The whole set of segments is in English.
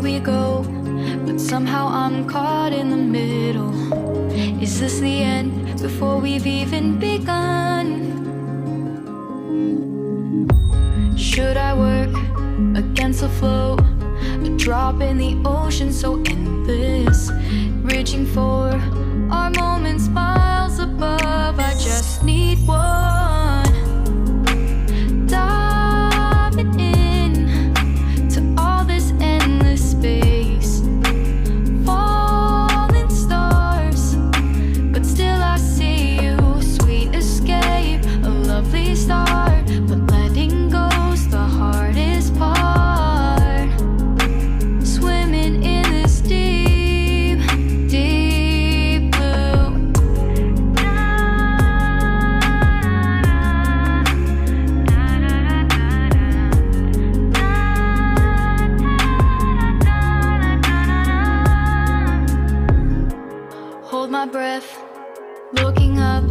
where we go, but somehow I'm caught in the middle. Is this the end before we've even begun? Should I work against the flow? A drop in the ocean so endless, reaching for our moments miles above. I just need one. Diving in to all this endless space, falling stars, but still I see you. Sweet escape, a lovely start, but letting go's the hardest part. Swimming in this deep, deep blue. Hold my breath, looking up.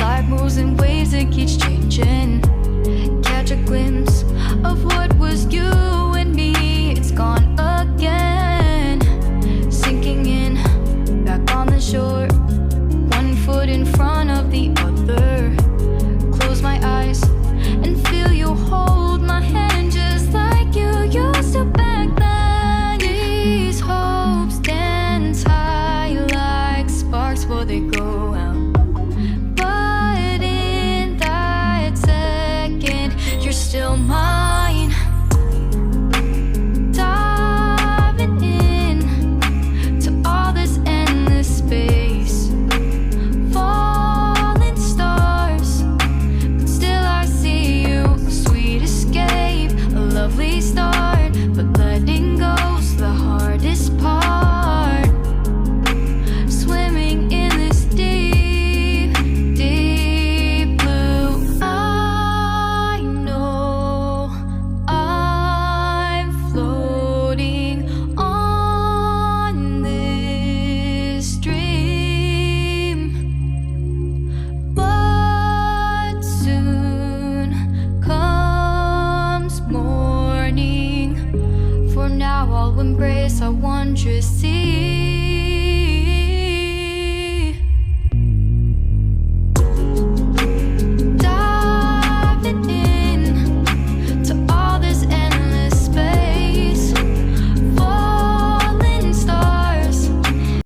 Life moves in waves, it keeps changing. Catch a glimpse of what was you and me. It's gone again. Sinking in, back on the shore. One foot in front of the other. Close my eyes and feel you hold my hand just like you used to back then. These hopes dance high like sparks before they go out. But in that second, you're still mine. Diving in to all this endless space, falling stars, but still I see you. Sweet escape, a lovely start, but letting go's the hardest part. Swimming in this deep, deep blue. I know I'm floating on this dream, but soon comes morning. For now I'll embrace our wondrous sea.